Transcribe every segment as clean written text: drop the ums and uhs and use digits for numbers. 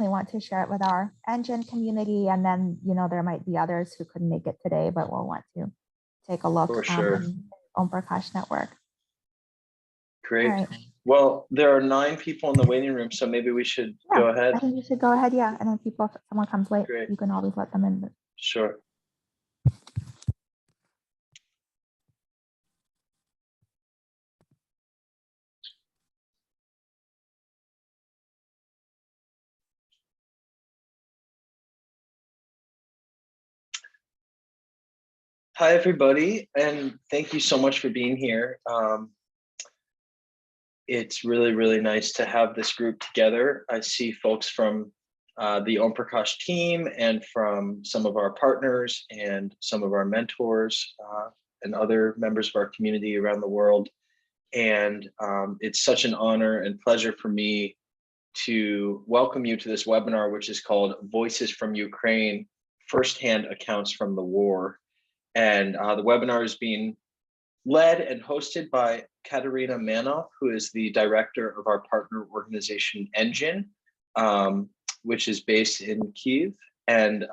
definitely want to share it with our ENGin community, and then there might be others who couldn't make it today, but will want to take a look For sure. in Omprakash network. Great. Right. Well, there are 9 people in the waiting room, so maybe we should go ahead. I think you should go ahead, yeah. And then if someone comes late, Great. you can always let them in. Sure. Hi, everybody, and thank you so much for being here. It's really, really nice to have this group together. I see folks from the Omprakash team and from some of our partners and some of our mentors and other members of our community around the world. And it's such an honor and pleasure for me to welcome you to this webinar, which is called Voices from Ukraine, Firsthand Accounts from the War. And the webinar is being led and hosted by Katerina Manoff, who is the director of our partner organization ENGin, which is based in Kyiv. And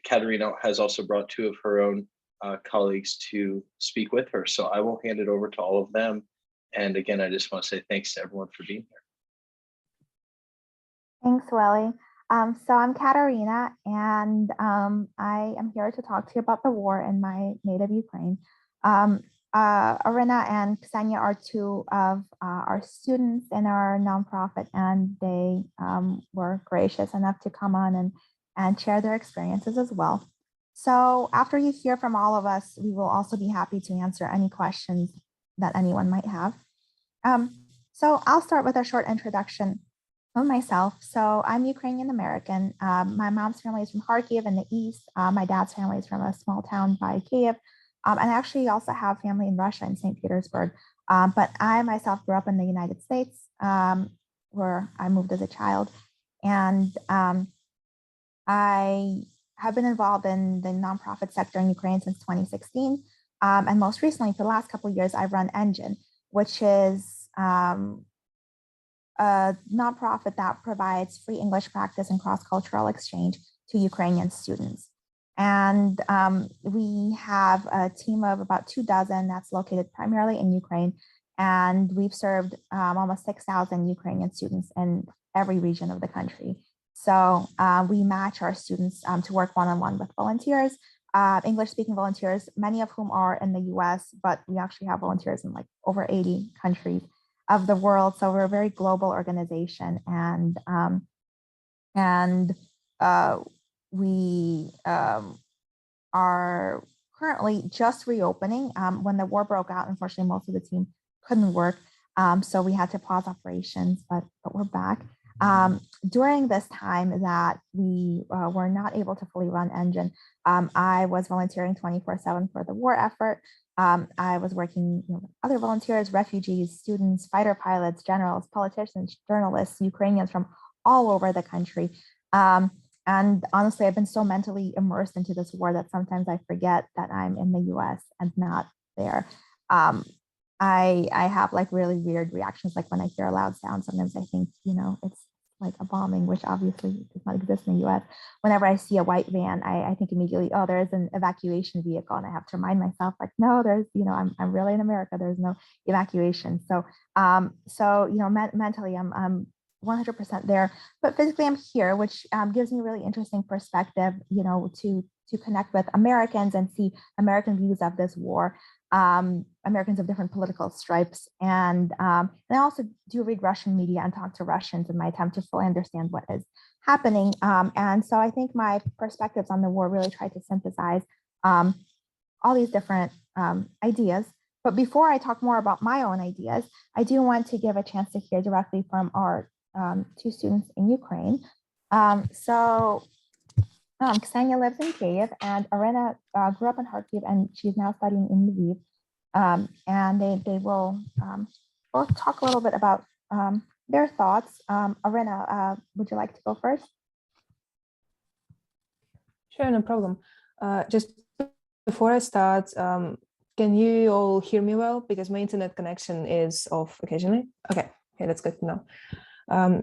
Katerina has also brought 2 of her own colleagues to speak with her. So I will hand it over to all of them. And again, I just want to say thanks to everyone for being here. Thanks, Willie. So I'm Katerina, and I am here to talk to you about the war in my native Ukraine. Aryna and Kseniia are 2 of our students in our nonprofit, and they were gracious enough to come on and share their experiences as well. So after you hear from all of us, we will also be happy to answer any questions that anyone might have. So I'll start with a short introduction of myself. So I'm Ukrainian American. My mom's family is from Kharkiv in the east. My dad's family is from a small town by Kyiv. And I actually also have family in Russia, in St. Petersburg. But I myself grew up in the United States, where I moved as a child. And I have been involved in the nonprofit sector in Ukraine since 2016. And most recently, for the last couple of years, I've run ENGin, which is a nonprofit that provides free English practice and cross-cultural exchange to Ukrainian students. And we have a team of about 24 that's located primarily in Ukraine. And we've served almost 6,000 Ukrainian students in every region of the country. So we match our students to work one-on-one with volunteers, English-speaking volunteers, many of whom are in the US, but we actually have volunteers in like over 80 countries of the world. So we're a very global organization, and we are currently just reopening. When the war broke out, unfortunately, most of the team couldn't work, so we had to pause operations, but we're back. During this time that we were not able to fully run ENGin, I was volunteering 24/7 for the war effort. I was working with other volunteers, refugees, students, fighter pilots, generals, politicians, journalists, Ukrainians from all over the country. And honestly, I've been so mentally immersed into this war that sometimes I forget that I'm in the US and not there. I have like really weird reactions, like when I hear a loud sound, sometimes I think, it's like a bombing, which obviously does not exist in the US. Whenever I see a white van, I think immediately, oh, there's an evacuation vehicle. And I have to remind myself, like, no, there's, I'm really in America. There's no evacuation. So, mentally, I'm 100% there, but physically I'm here, which gives me a really interesting perspective, to connect with Americans and see American views of this war, Americans of different political stripes. And I also do read Russian media and talk to Russians in my attempt to fully understand what is happening. And so I think my perspectives on the war really try to synthesize all these different ideas. But before I talk more about my own ideas, I do want to give a chance to hear directly from our 2 students in Ukraine. Kseniia lives in Kyiv, and Aryna grew up in Kharkiv, and she's now studying in Lviv. And they will both talk a little bit about their thoughts. Aryna, would you like to go first? Sure, no problem. Just before I start, can you all hear me well? Because my internet connection is off occasionally. Okay, that's good to know.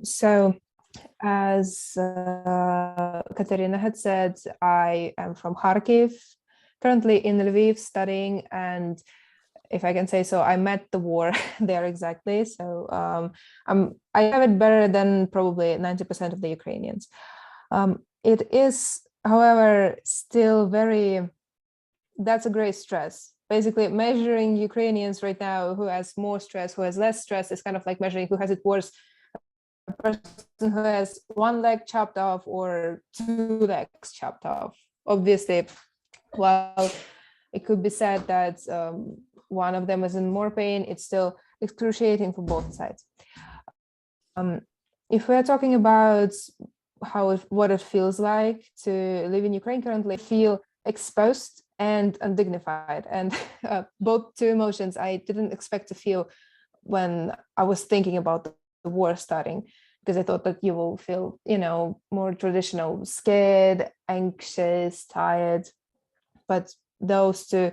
So As Katerina had said, I am from Kharkiv, currently in Lviv studying, and if I can say so, I met the war there exactly. So I have it better than probably 90% of the Ukrainians. It is, however, still that's a great stress. Basically, measuring Ukrainians right now, who has more stress, who has less stress, is kind of like measuring who has it worse. A person who has one leg chopped off or two legs chopped off. Obviously, while it could be said that one of them is in more pain, it's still excruciating for both sides. If we're talking about what it feels like to live in Ukraine currently, I feel exposed and undignified, and both two emotions I didn't expect to feel when I was thinking about the war starting, because I thought that you will feel, more traditional, scared, anxious, tired. But those two,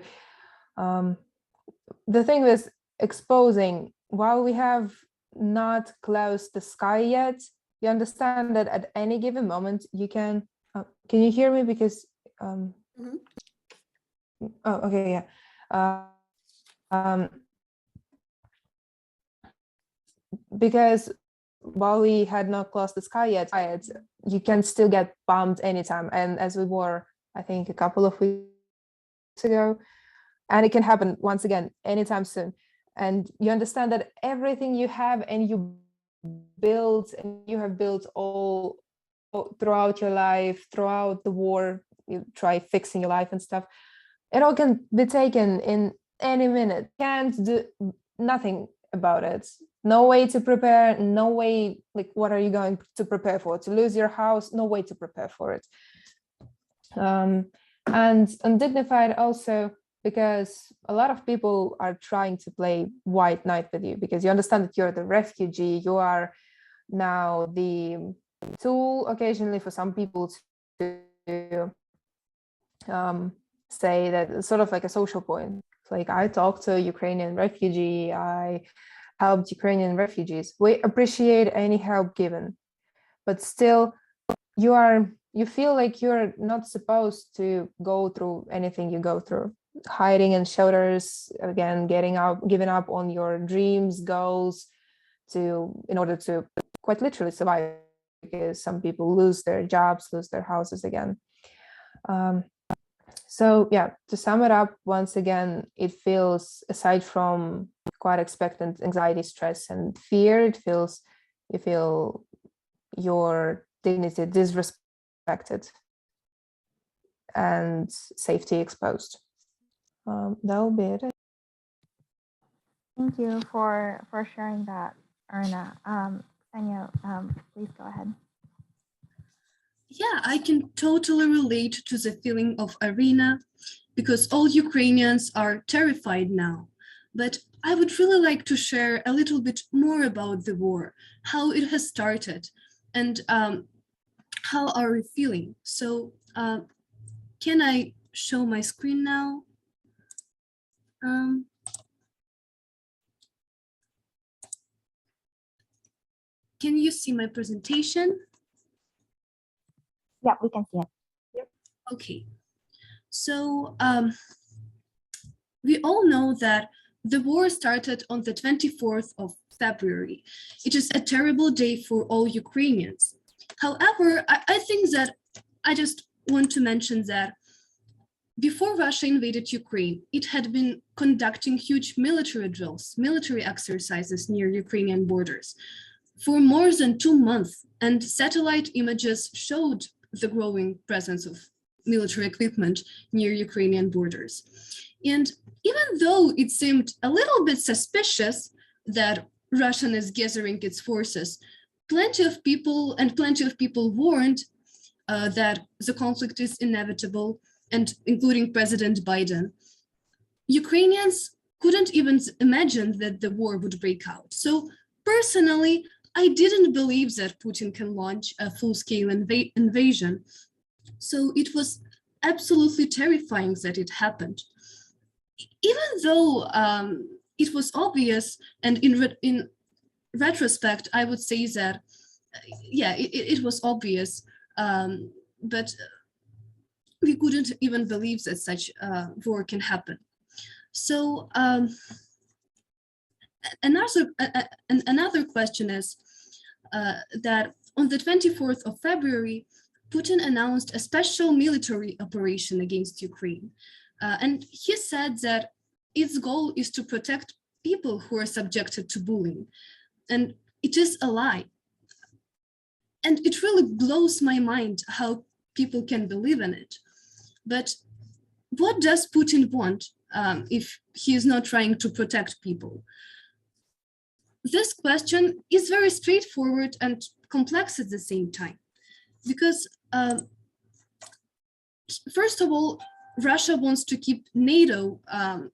the thing with exposing, while we have not closed the sky yet, you understand that at any given moment you can you hear me? Because oh, okay, yeah. Because while we had not closed the sky yet, you can still get bombed anytime. And as we were, I think, a couple of weeks ago, and it can happen once again anytime soon. And you understand that everything you have and you have built all throughout your life, throughout the war, you try fixing your life and stuff, it all can be taken in any minute. Can't do nothing about it. No way to prepare, no way, like, what are you going to prepare for? To lose your house? No way to prepare for it. And undignified also, because a lot of people are trying to play white knight with you, because you understand that you're the refugee, you are now the tool occasionally for some people to say that it's sort of like a social point. It's like, I talked to a Ukrainian refugee, I helped Ukrainian refugees. We appreciate any help given, but still you feel like you're not supposed to go through anything you go through. Hiding in shelters, again, giving up on your dreams, goals, in order to quite literally survive, because some people lose their jobs, lose their houses again. So yeah, to sum it up, once again, it feels, aside from quite expectant anxiety, stress, and fear, you feel your dignity disrespected and safety exposed. That'll be it. Thank you for sharing that, Aryna. Kseniia, please go ahead. Yeah, I can totally relate to the feeling of Aryna, because all Ukrainians are terrified now. But I would really like to share a little bit more about the war, how it has started, and how are we feeling. So can I show my screen now? Can you see my presentation? Yeah, we can see it. Yep. Okay. So we all know that the war started on the 24th of February. It is a terrible day for all Ukrainians. However, I think that I just want to mention that before Russia invaded Ukraine, it had been conducting huge military drills, military exercises near Ukrainian borders for more than 2 months, and satellite images showed the growing presence of military equipment near Ukrainian borders. And even though it seemed a little bit suspicious that Russia is gathering its forces, plenty of people warned that the conflict is inevitable, and including President Biden. Ukrainians couldn't even imagine that the war would break out. So personally, I didn't believe that Putin can launch a full-scale invasion. So it was absolutely terrifying that it happened. Even though it was obvious, and in retrospect, I would say that yeah, it was obvious, but we couldn't even believe that such war can happen. So another question is that on the 24th of February, Putin announced a special military operation against Ukraine. And he said that its goal is to protect people who are subjected to bullying. And it is a lie. And it really blows my mind how people can believe in it. But what does Putin want if he is not trying to protect people? This question is very straightforward and complex at the same time, because first of all, Russia wants to keep NATO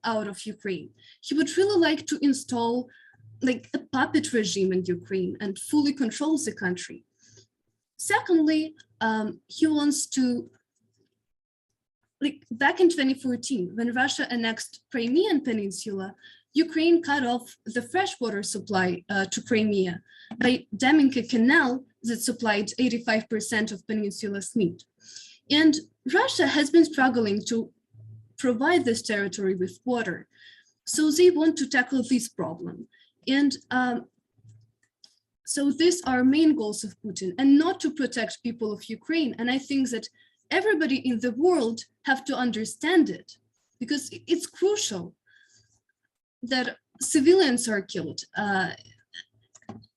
out of Ukraine. He would really like to install like a puppet regime in Ukraine and fully control the country. Secondly, he wants to, like back in 2014, when Russia annexed Crimean Peninsula, Ukraine cut off the freshwater supply to Crimea by damming a canal that supplied 85% of peninsula's need. And Russia has been struggling to provide this territory with water. So they want to tackle this problem. And so these are main goals of Putin, and not to protect people of Ukraine. And I think that everybody in the world have to understand it, because it's crucial that civilians are killed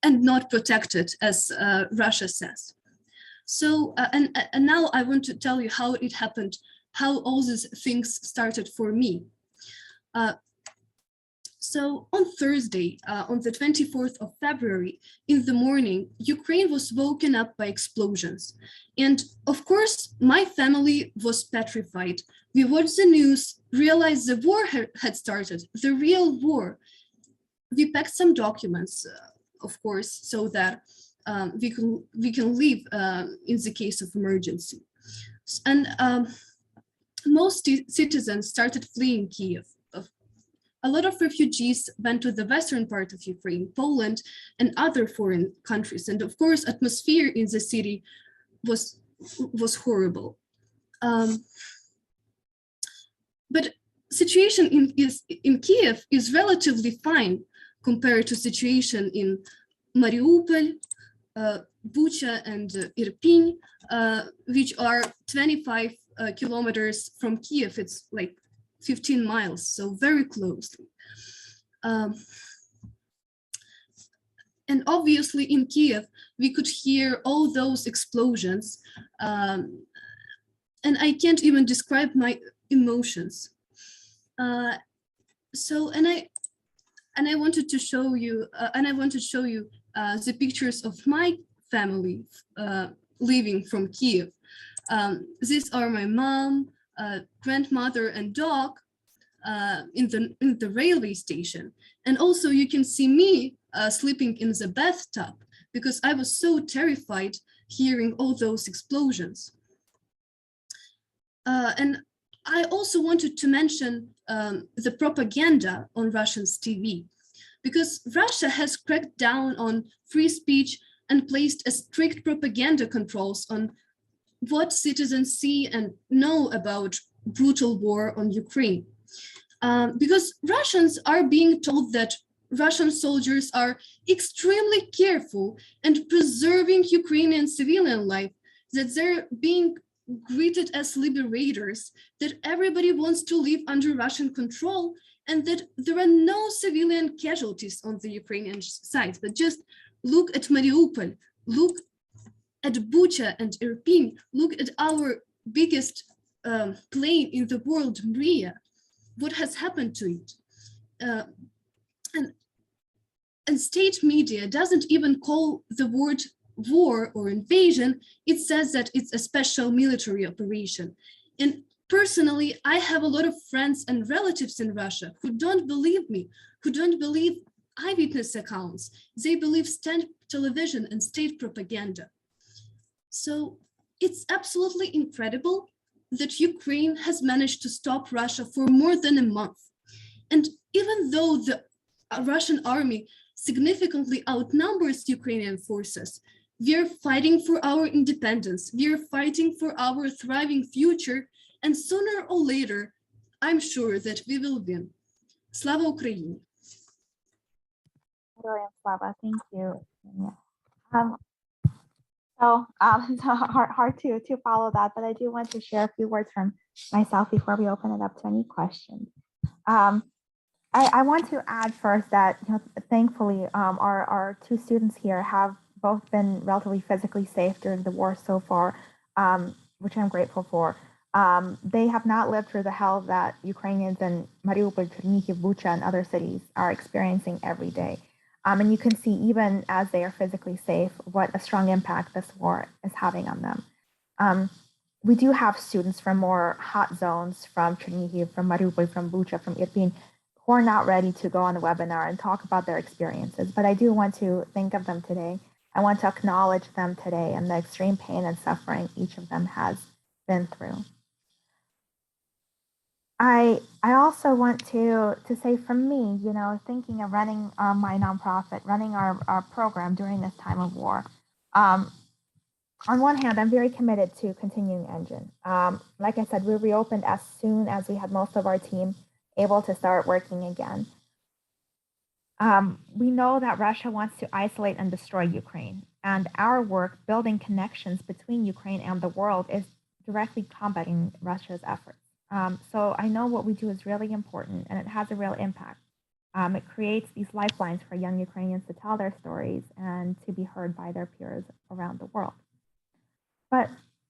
and not protected, as Russia says. So, and now I want to tell you how it happened, how all these things started for me. So on Thursday, on the 24th of February, in the morning, Ukraine was woken up by explosions. And of course, my family was petrified. We watched the news, realized the war had started, the real war. We packed some documents, of course, so that we can leave in the case of emergency. And most citizens started fleeing Kiev. A lot of refugees went to the western part of Ukraine, Poland, and other foreign countries. And of course, atmosphere in the city was horrible. But situation in Kiev is relatively fine compared to situation in Mariupol, Bucha, and Irpin, which are 25 kilometers from Kiev. It's like 15 miles, so very closely. And obviously in Kiev, we could hear all those explosions, and I can't even describe my emotions. And I wanted to show you, the pictures of my family leaving from Kiev. These are my mom, grandmother, and dog in the railway station. And also you can see me sleeping in the bathtub, because I was so terrified hearing all those explosions. And I also wanted to mention the propaganda on Russia's TV, because Russia has cracked down on free speech and placed a strict propaganda controls on what citizens see and know about brutal war on Ukraine. Because Russians are being told that Russian soldiers are extremely careful and preserving Ukrainian civilian life, that they're being greeted as liberators, that everybody wants to live under Russian control, and that there are no civilian casualties on the Ukrainian side. But just look at Mariupol, look at Bucha and Irpin, look at our biggest plane in the world, Mria. What has happened to it? And state media doesn't even call the word war or invasion. It says that it's a special military operation. And personally, I have a lot of friends and relatives in Russia who don't believe me, who don't believe eyewitness accounts. They believe state television and state propaganda. So it's absolutely incredible that Ukraine has managed to stop Russia for more than a month. And even though the Russian army significantly outnumbers Ukrainian forces, We are fighting for our independence. We are fighting for our thriving future. And sooner or later, I'm sure that we will win. Slava Ukraini! Brilliant, Slava. Thank you. Yeah. It's hard to follow that, but I do want to share a few words from myself before we open it up to any questions. I want to add first that, thankfully, our two students here have both been relatively physically safe during the war so far, which I'm grateful for. They have not lived through the hell that Ukrainians in Mariupol, Chernihiv, Bucha, and other cities are experiencing every day. And you can see, even as they are physically safe, what a strong impact this war is having on them. We do have students from more hot zones, from Chernihiv, from Mariupol, from Bucha, from Irpin, who are not ready to go on the webinar and talk about their experiences. But I do want to think of them today. I want to acknowledge them today and the extreme pain and suffering each of them has been through. I also want to say, from me, thinking of running my nonprofit, running our program during this time of war. On one hand, I'm very committed to continuing ENGin. Like I said, we reopened as soon as we had most of our team able to start working again. We know that Russia wants to isolate and destroy Ukraine, and our work building connections between Ukraine and the world is directly combating Russia's efforts. So I know what we do is really important, and it has a real impact. It creates these lifelines for young Ukrainians to tell their stories and to be heard by their peers around the world. But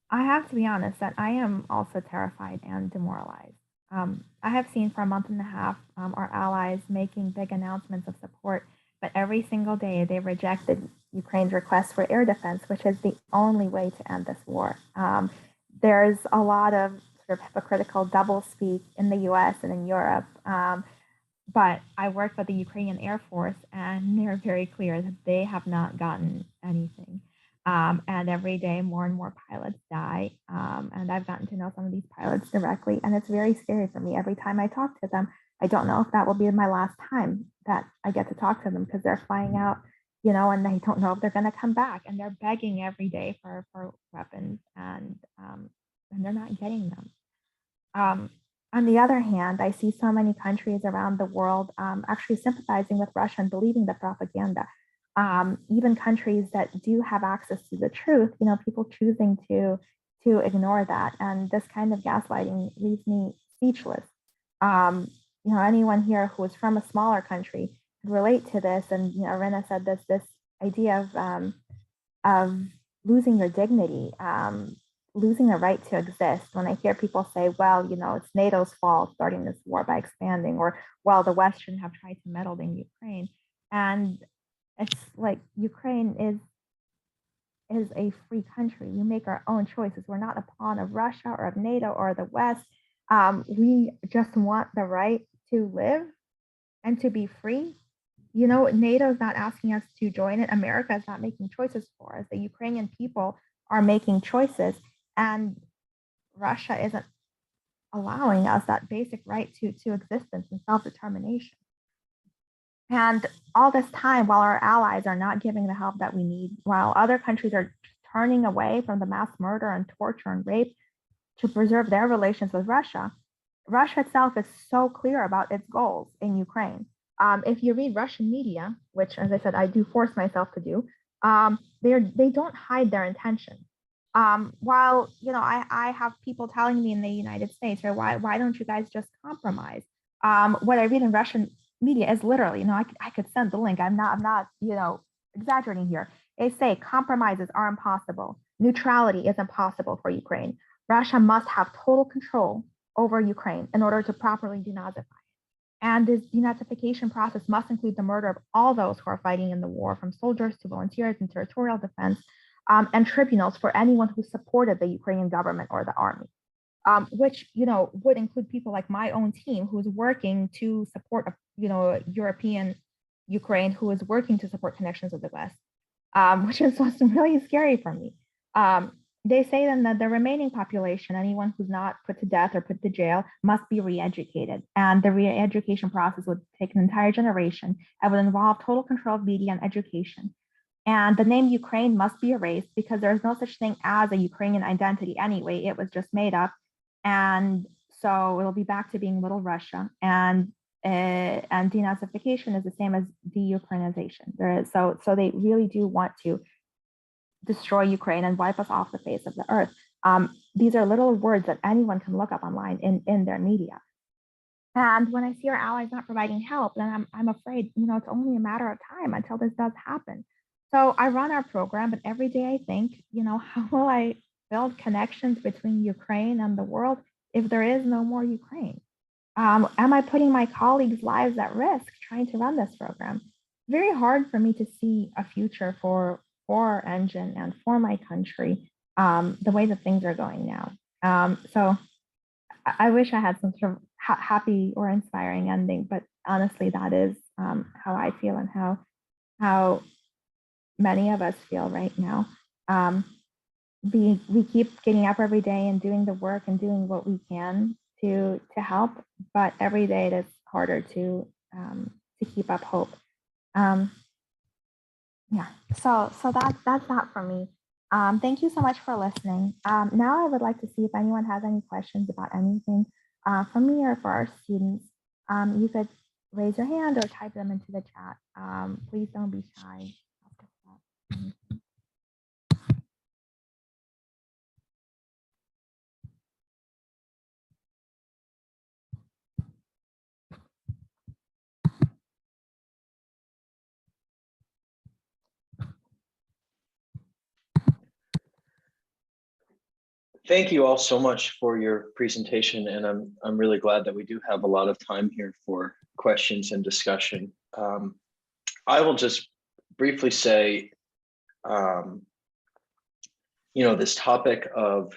I have to be honest that I am also terrified and demoralized. I have seen for a month and a half our allies making big announcements of support, but every single day they rejected Ukraine's request for air defense, which is the only way to end this war. There's a lot of sort of hypocritical doublespeak in the US and in Europe, but I work with the Ukrainian Air Force, and they're very clear that they have not gotten anything. And every day more and more pilots die. And I've gotten to know some of these pilots directly, and it's very scary for me. Every time I talk to them, I don't know if that will be my last time that I get to talk to them, because they're flying out, and they don't know if they're going to come back, and they're begging every day for weapons, and they're not getting them. On the other hand, I see so many countries around the world actually sympathizing with Russia and believing the propaganda. Even countries that do have access to the truth, people choosing to ignore that. And this kind of gaslighting leaves me speechless. Anyone here who is from a smaller country could relate to this. And Aryna said this idea of losing your dignity, losing the right to exist. When I hear people say, well, it's NATO's fault starting this war by expanding, or, well, the West shouldn't have tried to meddle in Ukraine. And it's like, Ukraine is a free country. We make our own choices. We're not a pawn of Russia or of NATO or the West. We just want the right to live and to be free. NATO is not asking us to join it. America is not making choices for us. The Ukrainian people are making choices, and Russia isn't allowing us that basic right to existence and self-determination. And all this time, while our allies are not giving the help that we need, while other countries are turning away from the mass murder and torture and rape to preserve their relations with Russia, Russia itself is so clear about its goals in Ukraine. If you read Russian media, which, as I said, I do force myself to do, they don't hide their intentions. While I have people telling me in the United States, or why don't you guys just compromise? What I read in Russian media is literally, I could send the link. I'm not exaggerating here. They say compromises are impossible. Neutrality is impossible for Ukraine. Russia must have total control over Ukraine in order to properly denazify it. And this denazification process must include the murder of all those who are fighting in the war, from soldiers to volunteers in territorial defense, and tribunals for anyone who supported the Ukrainian government or the army, which would include people like my own team, who is working to support European Ukraine, who is working to support connections with the West, which is what's really scary for me. They say then that the remaining population, anyone who's not put to death or put to jail, must be re-educated. And the re-education process would take an entire generation and would involve total control of media and education. And the name Ukraine must be erased because there's no such thing as a Ukrainian identity anyway. It was just made up. And so it'll be back to being Little Russia. And denazification is the same as de-Ukrainization. So they really do want to destroy Ukraine and wipe us off the face of the earth. These are little words that anyone can look up online in their media. And when I see our allies not providing help, then I'm afraid, it's only a matter of time until this does happen. So I run our program, but every day I think, how will I build connections between Ukraine and the world if there is no more Ukraine? Am I putting my colleagues' lives at risk trying to run this program? Very hard for me to see a future for ENGin and for my country, the way that things are going now. So I wish I had some sort of happy or inspiring ending, but honestly, that is how I feel and how many of us feel right now. We keep getting up every day and doing the work and doing what we can to help, but every day it is harder to keep up hope. Yeah, so that's that for me. Thank you so much for listening. Now I would like to see if anyone has any questions about anything from me or for our students. You could raise your hand or type them into the chat. Please don't be shy. Thank you all so much for your presentation, and I'm really glad that we do have a lot of time here for questions and discussion. I will just briefly say, this topic of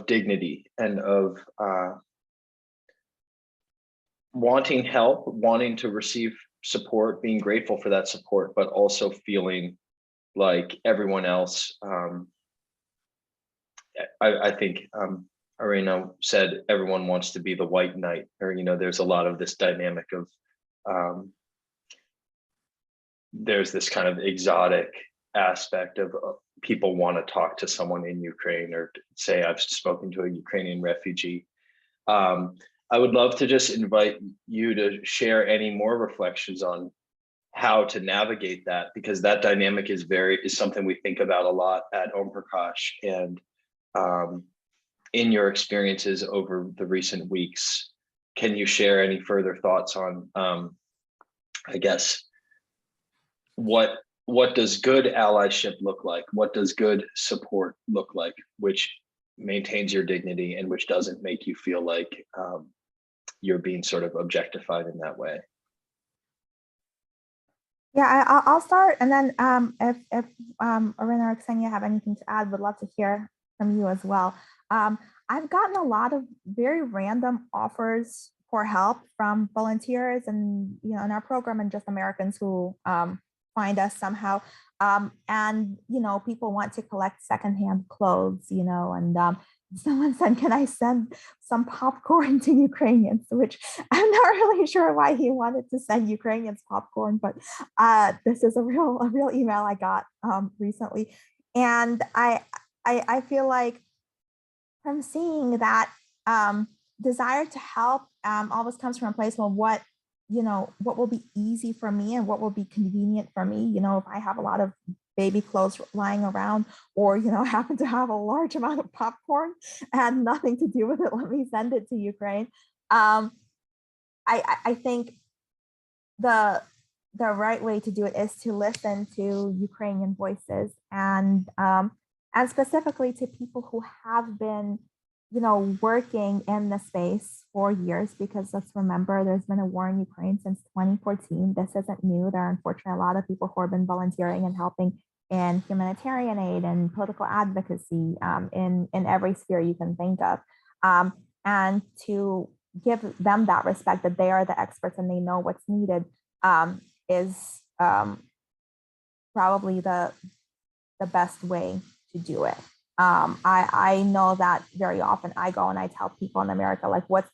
dignity and of wanting help, wanting to receive support, being grateful for that support, but also feeling like everyone else. I think Aryna said everyone wants to be the white knight, or there's a lot of this dynamic of there's this kind of exotic aspect of people want to talk to someone in Ukraine or say I've spoken to a Ukrainian refugee. I would love to just invite you to share any more reflections on how to navigate that, because that dynamic is something we think about a lot at Omprakash. And in your experiences over the recent weeks, can you share any further thoughts on, I guess, what does good allyship look like? What does good support look like, which maintains your dignity and which doesn't make you feel like you're being sort of objectified in that way? Yeah, I'll start, and then if Aryna or Kseniia have anything to add, would love to hear from you as well. I've gotten a lot of very random offers for help from volunteers and in our program, and just Americans who find us somehow. And people want to collect secondhand clothes, and someone said, can I send some popcorn to Ukrainians? Which I'm not really sure why he wanted to send Ukrainians popcorn, but this is a real email I got recently. And I feel like from seeing that desire to help always comes from a place of what will be easy for me and what will be convenient for me. If I have a lot of baby clothes lying around, or happen to have a large amount of popcorn and nothing to do with it, let me send it to Ukraine. I think the right way to do it is to listen to Ukrainian voices, and specifically to people who have been working in the space for years, because let's remember there's been a war in Ukraine since 2014. This isn't new. There are unfortunately a lot of people who have been volunteering and helping in humanitarian aid and political advocacy in every sphere you can think of. And to give them that respect, that they are the experts and they know what's needed, is probably the best way to do it. I know that very often I go and I tell people in America, like, what's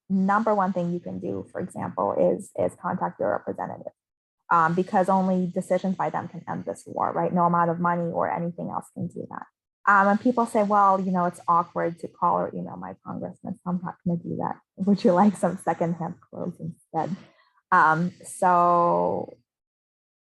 number one thing you can do, for example, is contact your representative. because only decisions by them can end this war, right? No amount of money or anything else can do that. And people say, well, it's awkward to call or email my congressman, so I'm not going to do that. Would you like some secondhand clothes instead? So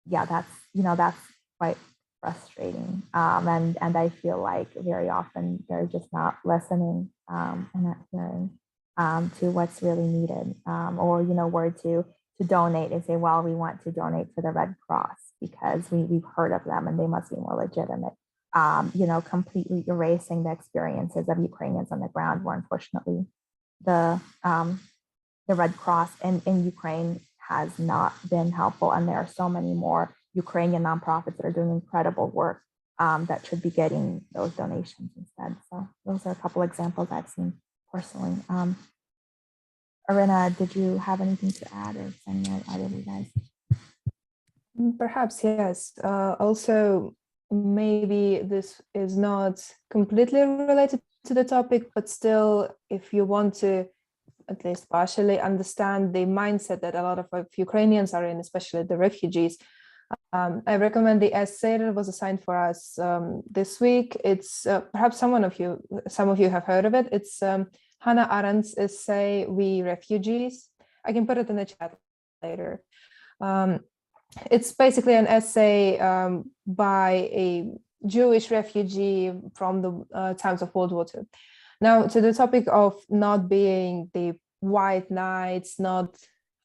yeah, that's quite frustrating. And I feel like very often they're just not listening and not hearing to what's really needed. Or, were to donate and say, well, we want to donate to the Red Cross because we've heard of them and they must be more legitimate. Completely erasing the experiences of Ukrainians on the ground, where unfortunately the Red Cross in Ukraine has not been helpful. And there are so many more Ukrainian nonprofits that are doing incredible work that should be getting those donations instead. So those are a couple examples I've seen personally. Aryna, did you have anything to add, or Kseniia, either of you guys? Perhaps, yes. Also, maybe this is not completely related to the topic, but still, if you want to at least partially understand the mindset that a lot of Ukrainians are in, especially the refugees, I recommend the essay that was assigned for us this week. It's perhaps some of you have heard of it. It's Hannah Arendt's essay, "We Refugees." I can put it in the chat later. It's basically an essay by a Jewish refugee from the times of World War II. Now, to the topic of not being the white knights, not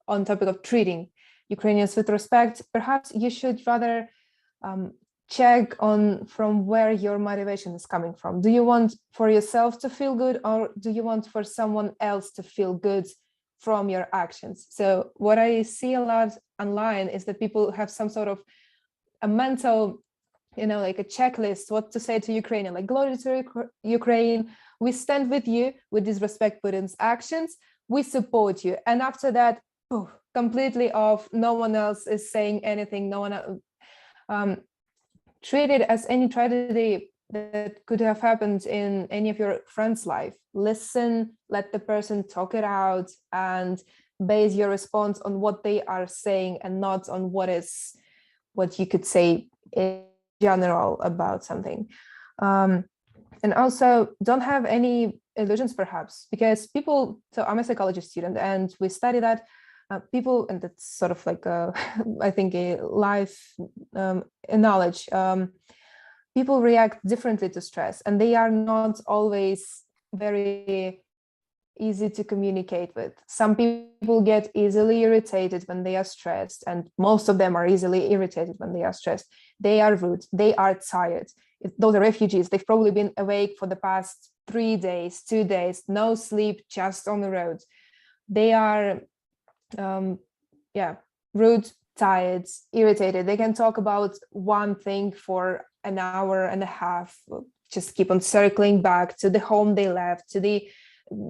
on topic of treating Ukrainians with respect, perhaps you should rather check on from where your motivation is coming from. Do you want for yourself to feel good, or do you want for someone else to feel good from your actions? So what I see a lot online is that people have some sort of a mental, like a checklist, what to say to Ukrainian, like, glory to Ukraine, we stand with you, with disrespect Putin's actions, we support you. And after that, completely off, no one else is saying anything, no one else, treat it as any tragedy that could have happened in any of your friends' life. Listen, let the person talk it out, and base your response on what they are saying and not on what you could say in general about something. And also, don't have any illusions, perhaps, because people, so I'm a psychology student and we study that people, and that's sort of like I think a life knowledge, people react differently to stress, and they are not always very easy to communicate with. Some people get easily irritated when they are stressed, and most of them are easily irritated when they are stressed. They are rude, they are tired. If those are refugees, they've probably been awake for the past 3 days, 2 days, no sleep, just on the road. They are rude, tired, irritated. They can talk about one thing for an hour and a half, just keep on circling back to the home they left, to the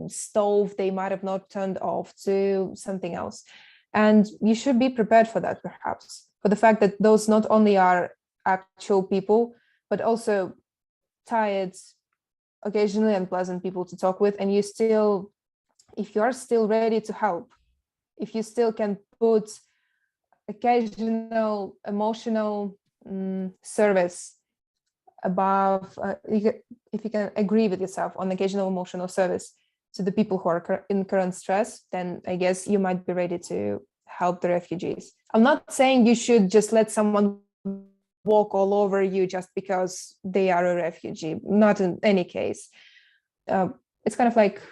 stove they might have not turned off, to something else. And you should be prepared for that, perhaps, for the fact that those not only are actual people, but also tired, occasionally unpleasant people to talk with. And if you are still ready to help, if you still can put occasional emotional service above, if you can agree with yourself on occasional emotional service to the people who are in current stress, then I guess you might be ready to help the refugees. I'm not saying you should just let someone walk all over you just because they are a refugee, not in any case. It's kind of like,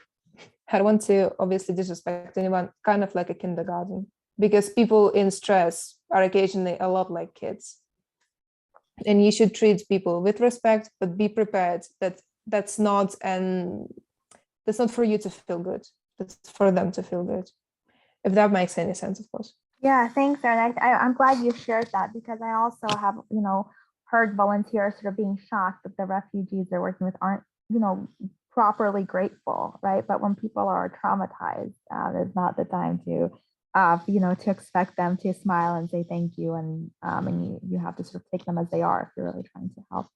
I don't want to obviously disrespect anyone, kind of like a kindergarten, because people in stress are occasionally a lot like kids. And you should treat people with respect, but be prepared that that's not for you to feel good. That's for them to feel good. If that makes any sense, of course. Yeah, thanks, Erin. I'm glad you shared that, because I also have, heard volunteers sort of being shocked that the refugees they're working with aren't, properly grateful, right? But when people are traumatized, it's not the time to, to expect them to smile and say thank you, and you have to sort of take them as they are if you're really trying to help.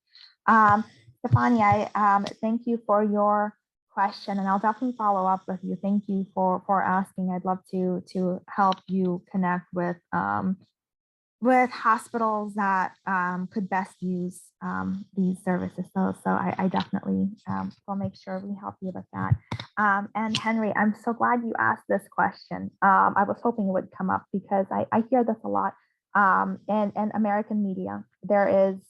Stefani, I thank you for your question, and I'll definitely follow up with you. Thank you for asking. I'd love to help you connect with with hospitals that could best use these services. So I definitely will make sure we help you with that. And Henry, I'm so glad you asked this question. I was hoping it would come up because I hear this a lot in American media. There's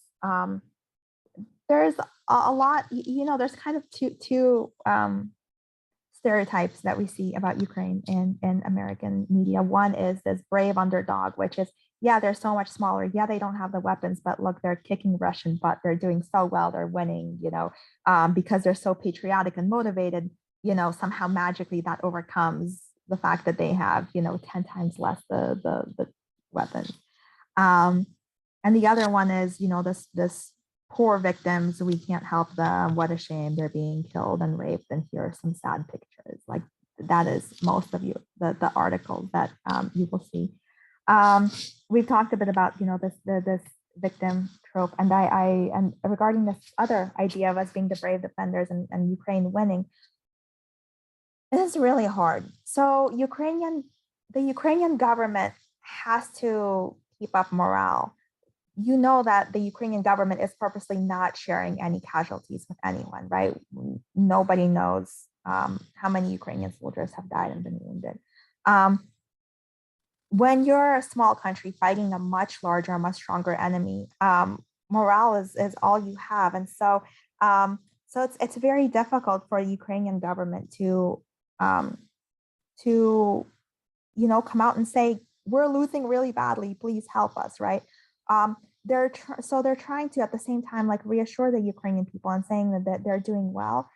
a lot, there's kind of two stereotypes that we see about Ukraine in American media. One is this brave underdog, which is, yeah, they're so much smaller. Yeah, they don't have the weapons, but look, they're kicking Russian butt. They're doing so well. They're winning, because they're so patriotic and motivated, somehow magically that overcomes the fact that they have, 10 times less the weapons. And the other one is, this poor victims, we can't help them. What a shame, they're being killed and raped. And here are some sad pictures. Like that is most of the articles that you will see. We've talked a bit about this victim trope, and and regarding this other idea of us being the brave defenders and Ukraine winning, it is really hard. So the Ukrainian government has to keep up morale. You know that the Ukrainian government is purposely not sharing any casualties with anyone, right? Nobody knows how many Ukrainian soldiers have died and been wounded. When you're a small country fighting a much larger, much stronger enemy, morale is all you have. And so it's very difficult for the Ukrainian government to come out and say, we're losing really badly, please help us, right? They're trying to at the same time like reassure the Ukrainian people and saying that they're doing well,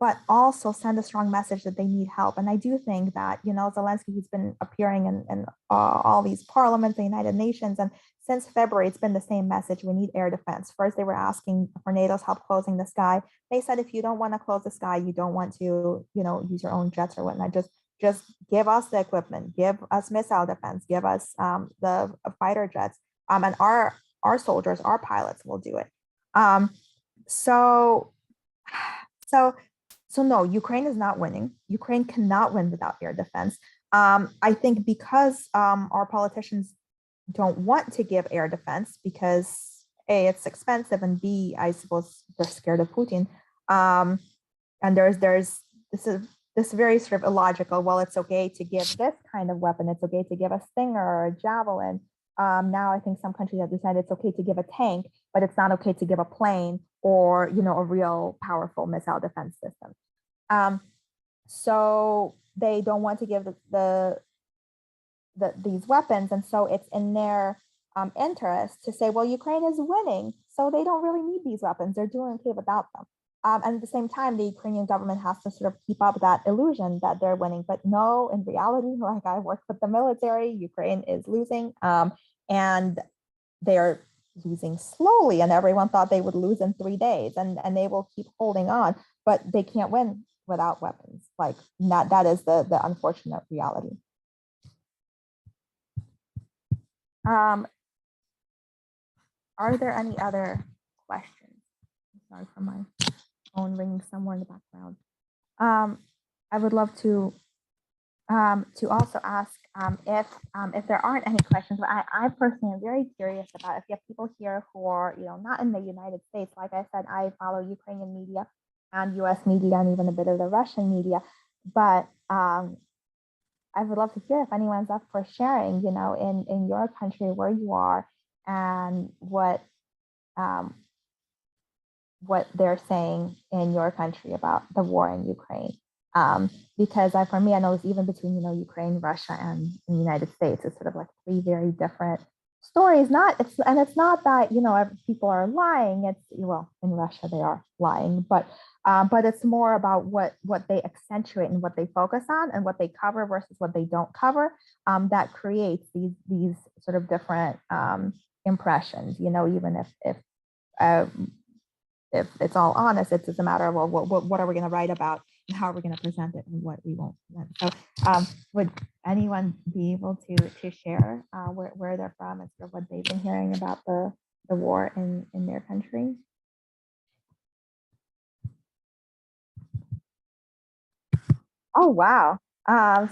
but also send a strong message that they need help. And I do think that Zelensky, he's been appearing in all these parliaments, the United Nations, and since February it's been the same message: we need air defense. First they were asking for NATO's help closing the sky. They said if you don't want to close the sky, you don't want to use your own jets or whatnot, just give us the equipment, give us missile defense, give us the fighter jets, and our soldiers, our pilots will do it. So no, Ukraine is not winning. Ukraine cannot win without air defense. I think because our politicians don't want to give air defense because A, it's expensive, and B, I suppose they're scared of Putin. And there's this very sort of illogical, well, it's okay to give this kind of weapon. It's okay to give a Stinger or a Javelin. Now I think some countries have decided it's okay to give a tank, but it's not okay to give a plane or a real powerful missile defense system. So they don't want to give these weapons, and so it's in their interest to say, well, Ukraine is winning, so they don't really need these weapons. They're doing okay without them. And at the same time, the Ukrainian government has to sort of keep up that illusion that they're winning. But no, in reality, like I work with the military, Ukraine is losing, and they're losing slowly. And everyone thought they would lose in 3 days, and they will keep holding on, but they can't win without weapons. Like that is the unfortunate reality. Are there any other questions? Sorry for my phone ringing somewhere in the background. I would love to also ask if there aren't any questions. But I personally am very curious about if you have people here who are not in the United States. Like I said, I follow Ukrainian media and U.S. media and even a bit of the Russian media. But I would love to hear if anyone's up for sharing, in your country where you are and what they're saying in your country about the war in Ukraine. Because for me, I know it's even between, Ukraine, Russia, and the United States, it's sort of like 3 very different stories. It's not that, people are lying. It's, well, in Russia, they are lying, but it's more about what they accentuate and what they focus on and what they cover versus what they don't cover, that creates these sort of different impressions, even if it's all honest, it's just a matter of, well, what are we going to write about and how are we going to present it and what we won't present. So would anyone be able to share where they're from and sort of what they've been hearing about the war in their country? Oh, wow.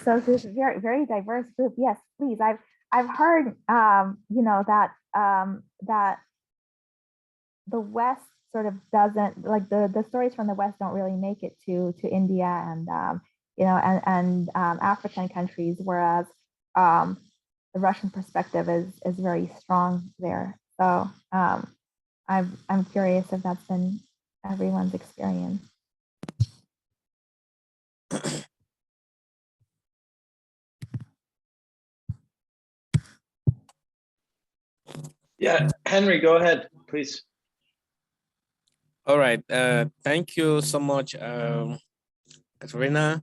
So this is a very, very diverse group. Yes, please. I've heard, that the West sort of doesn't like the stories from the West don't really make it to India and African countries, whereas the Russian perspective is very strong there. So I'm curious if that's been everyone's experience. Yeah, Henry, go ahead, please. All right. Thank you so much, Katerina.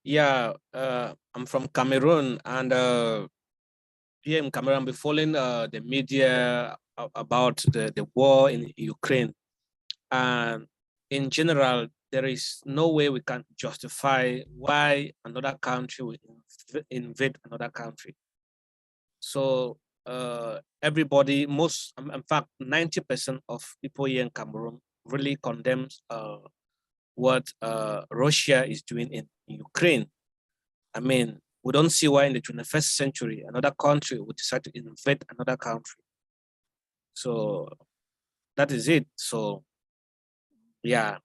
Yeah, I'm from Cameroon, and here in Cameroon, we're following the media about the war in Ukraine. And in general, there is no way we can justify why another country will invade another country. So everybody, in fact, 90% of people here in Cameroon really condemns what Russia is doing in Ukraine. I mean, we don't see why in the 21st century another country would decide to invade another country. So that is it. So yeah.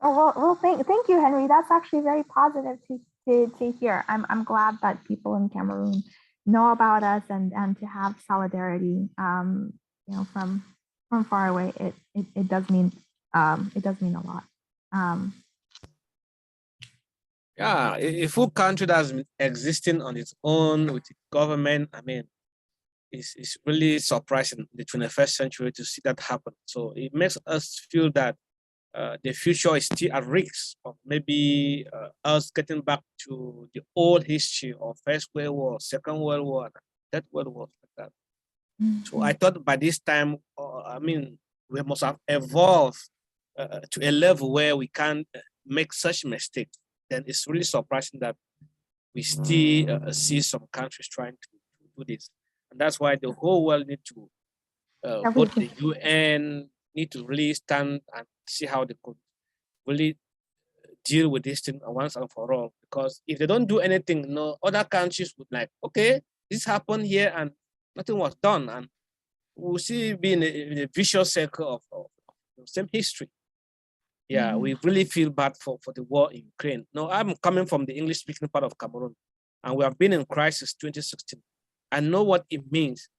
Oh well, thank you, Henry. That's actually very positive to hear. I'm glad that people in Cameroon know about us and to have solidarity. From far away, it does mean a lot. Yeah, a full country that's been existing on its own with its government, I mean, it's really surprising in the 21st century to see that happen. So it makes us feel that the future is still at risk of maybe us getting back to the old history of First World War, Second World War, Third World War, like that. So I thought by this time, we must have evolved to a level where we can't make such mistakes. Then it's really surprising that we still see some countries trying to do this. And that's why the whole world need to go to the UN, need to really stand and see how they could really deal with this thing once and for all. Because if they don't do anything, other countries would like, okay, this happened here and nothing was done. And we'll see be in a vicious circle of the same history. Yeah, we really feel bad for the war in Ukraine. No, I'm coming from the English-speaking part of Cameroon, and we have been in crisis 2016. I know what it means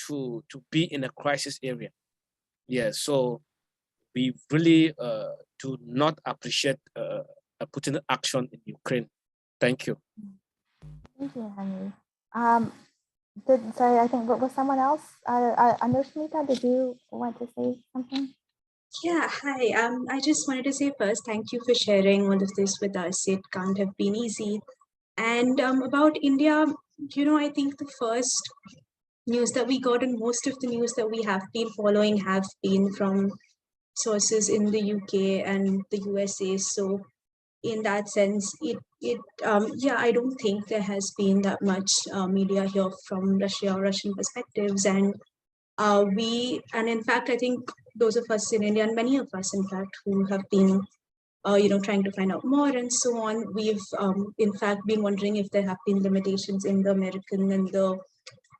to be in a crisis area. Yeah, so we really do not appreciate putting action in Ukraine. Thank you. Thank you, Henry. Sorry, I think was someone else? Kseniia, did you want to say something? Yeah, hi. I just wanted to say first, thank you for sharing all of this with us. It can't have been easy. And about India, I think the first news that we got and most of the news that we have been following have been from sources in the UK and the USA. So in that sense, I don't think there has been that much media here from Russia or Russian perspectives. And in fact, I think those of us in India and many of us, in fact, who have been, trying to find out more and so on, we've in fact been wondering if there have been limitations in the American and the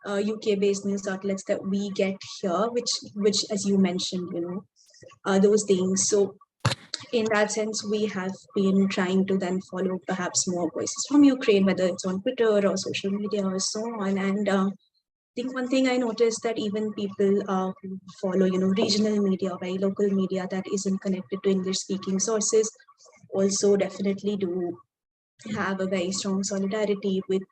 UK-based news outlets that we get here, which as you mentioned, those things. So in that sense, we have been trying to then follow perhaps more voices from Ukraine, whether it's on Twitter or social media or so on. And I think one thing I noticed that even people who follow, regional media, very local media that isn't connected to English-speaking sources, also definitely do have a very strong solidarity with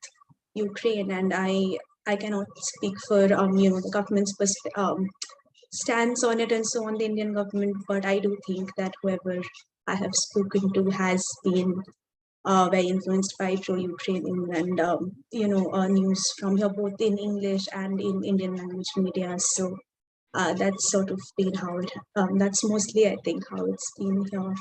Ukraine. And I cannot speak for the government's stance on it and so on, the Indian government, but I do think that whoever I have spoken to has been very influenced by pro-Ukraine and news from here, both in English and in Indian language media. So that's sort of been how it. That's mostly, I think, how it's been here.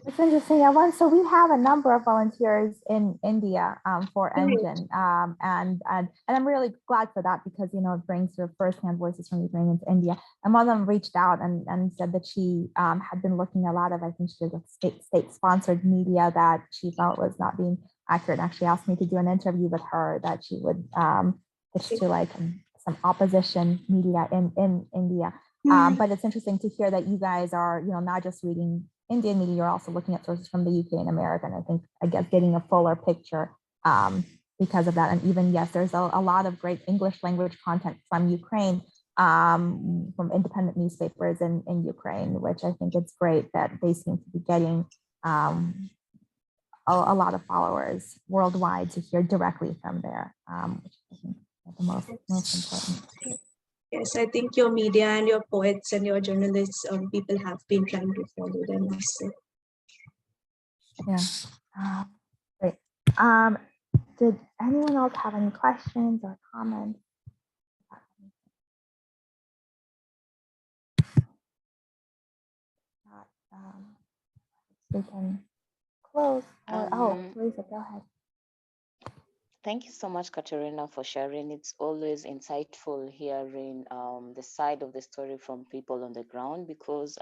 It's interesting. So we have a number of volunteers in India for ENGin, and I'm really glad for that because it brings sort of firsthand voices from Ukrainians to India. And one of them reached out and said that she had been looking a lot of, I think she did state-sponsored media that she felt was not being accurate, actually asked me to do an interview with her that she would pitch to like some opposition media in India. But it's interesting to hear that you guys are, not just reading Indian media, you're also looking at sources from the UK and America. And I guess getting a fuller picture because of that. And even, yes, there's a lot of great English language content from Ukraine, from independent newspapers in Ukraine, which I think it's great that they seem to be getting a lot of followers worldwide to hear directly from there, which I think is the most important. Yes, I think your media and your poets and your journalists, people have been trying to follow them also. Yeah, great. Did anyone else have any questions or comments? We can close. Teresa, go ahead. Thank you so much, Katerina, for sharing. It's always insightful hearing the side of the story from people on the ground, because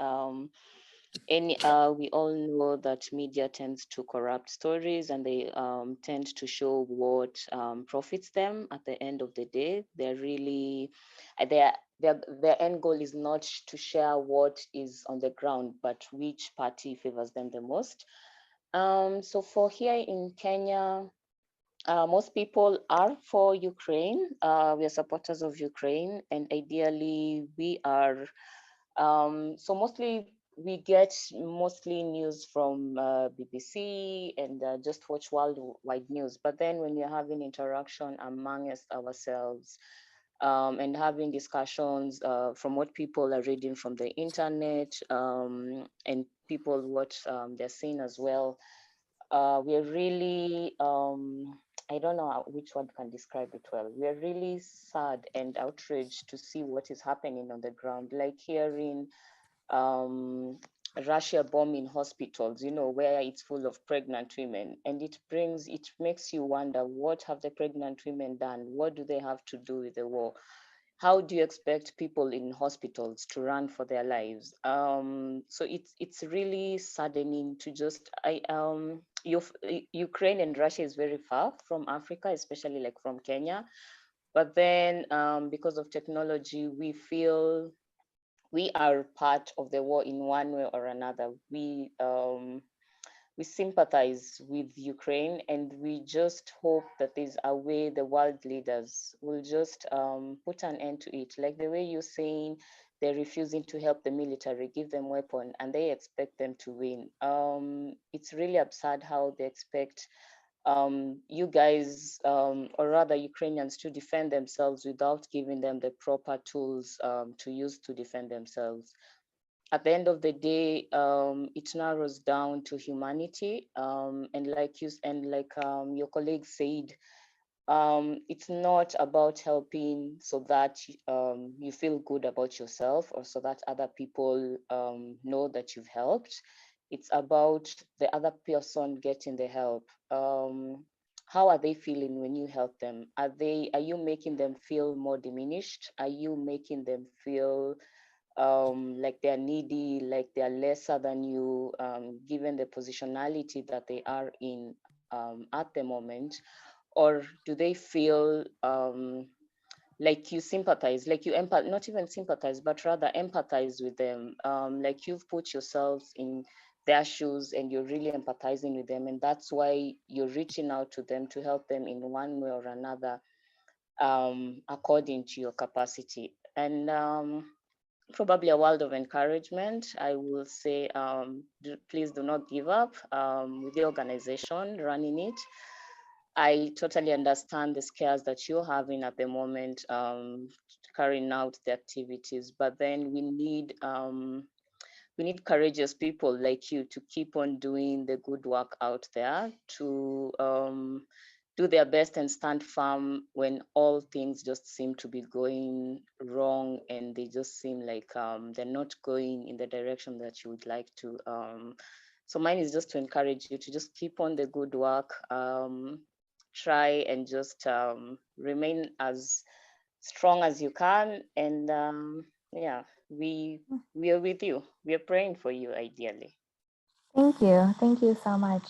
we all know that media tends to corrupt stories, and they tend to show what profits them at the end of the day. They're really, their end goal is not to share what is on the ground, but which party favors them the most. So for here in Kenya, most people are for Ukraine. We are supporters of Ukraine, and ideally we are. So mostly we get news from BBC and just watch worldwide news. But then when we're having interaction amongst ourselves and having discussions from what people are reading from the internet and people what they're seeing as well, we're really, I don't know which word can describe it well. We're really sad and outraged to see what is happening on the ground, like hearing Russia bombing hospitals, where it's full of pregnant women. And it makes you wonder, what have the pregnant women done? What do they have to do with the war? How do you expect people in hospitals to run for their lives? So it's really saddening to just, Ukraine and Russia is very far from Africa, especially like from Kenya. But then because of technology, we feel we are part of the war in one way or another. We sympathize with Ukraine, and we just hope that there's a way the world leaders will just put an end to it. Like the way you're saying, they're refusing to help the military, give them weapons, and they expect them to win. It's really absurd how they expect you guys, or rather Ukrainians, to defend themselves without giving them the proper tools to use to defend themselves. At the end of the day, it narrows down to humanity, and like your colleague said, it's not about helping so that you feel good about yourself or so that other people know that you've helped. It's about the other person getting the help. How are they feeling when you help them? Are you making them feel more diminished? Are you making them feel like they're needy, like they're lesser than you, given the positionality that they are in at the moment? Or do they feel like you sympathize, like you not even sympathize, but rather empathize with them, like you've put yourselves in their shoes and you're really empathizing with them, and that's why you're reaching out to them to help them in one way or another, according to your capacity. And probably a word of encouragement, I will say, please do not give up with the organization running it. I totally understand the scares that you're having at the moment, carrying out the activities, but then we need courageous people like you to keep on doing the good work out there, to do their best and stand firm when all things just seem to be going wrong and they just seem like they're not going in the direction that you would like to. So mine is just to encourage you to just keep on the good work, try and just remain as strong as you can, and yeah, we are with you. We are praying for you, ideally. Thank you so much.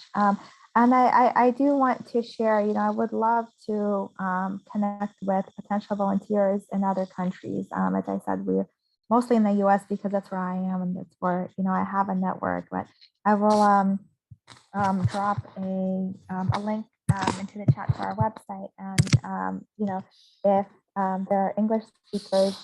And I do want to share, I would love to connect with potential volunteers in other countries. As I said, we're mostly in the US because that's where I am and that's where, I have a network, but I will drop a link into the chat to our website. And, if there are English speakers,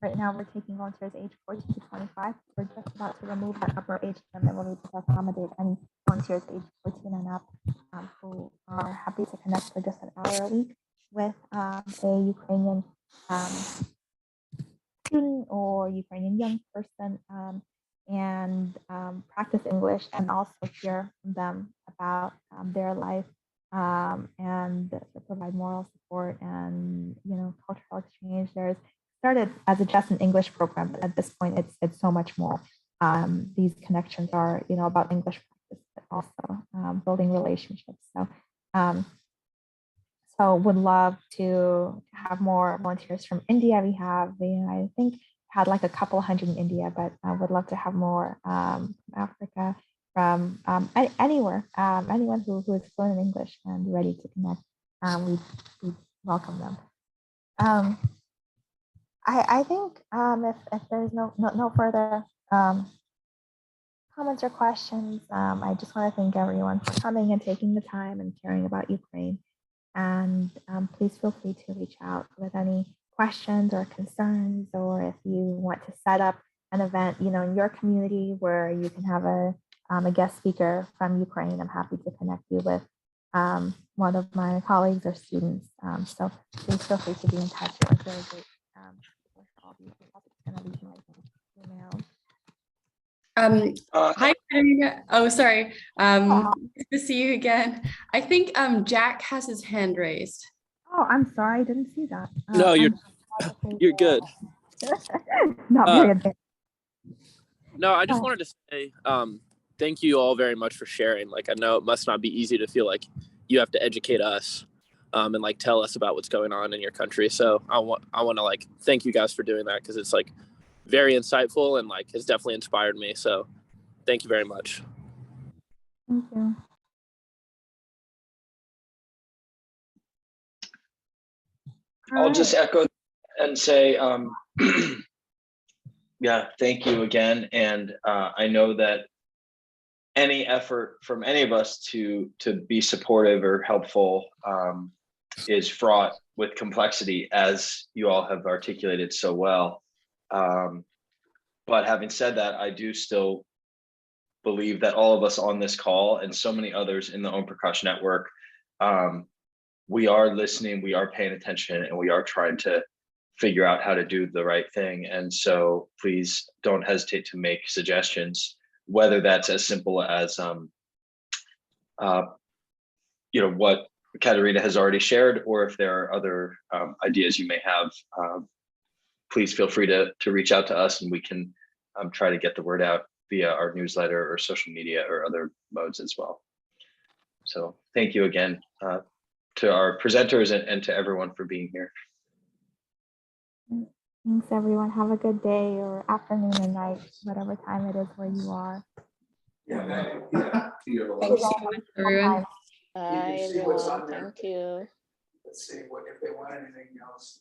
right now we're taking volunteers age 14 to 25. We're just about to remove that upper age limit. We'll need to accommodate any volunteers age 14 and up who are happy to connect for just an hour a week with a Ukrainian student or Ukrainian young person, and practice English and also hear from them about their life, and provide moral support and cultural exchange. There's started as just an English program, but at this point it's so much more. These connections are about English practice, but also building relationships. So would love to have more volunteers from India. I think had like a couple hundred in India, but I would love to have more from Africa, from anywhere, anyone who is fluent in English and ready to connect. We welcome them. I think if there's no further comments or questions, I just want to thank everyone for coming and taking the time and caring about Ukraine. And please feel free to reach out with any questions or concerns, or if you want to set up an event, in your community where you can have a guest speaker from Ukraine. I'm happy to connect you with one of my colleagues or students. So please feel free to be in touch. It was really great. For all of you. I'm just gonna leave my email. Hi, Katerina. Oh, sorry. Good to see you again. I think Jack has his hand raised. Oh, I'm sorry, I didn't see that. No, you're good. Not very advanced. No, I just wanted to say thank you all very much for sharing. Like, I know it must not be easy to feel like you have to educate us and like tell us about what's going on in your country. So I want to like thank you guys for doing that, because it's like very insightful and like has definitely inspired me. So thank you very much. Thank you. I'll just echo and say, yeah, thank you again. And I know that any effort from any of us to be supportive or helpful is fraught with complexity, as you all have articulated so well. But having said that, I do still believe that all of us on this call and so many others in the Omprakash network, we are listening, we are paying attention, and we are trying to figure out how to do the right thing. And so please don't hesitate to make suggestions, whether that's as simple as what Katerina has already shared, or if there are other ideas you may have, please feel free to reach out to us, and we can try to get the word out via our newsletter or social media or other modes as well. So thank you again to our presenters and to everyone for being here. Thanks, everyone. Have a good day or afternoon or night, whatever time it is where you are. Thank you so much, everyone. Bye, everyone. Thank you. Let's see if they want anything else.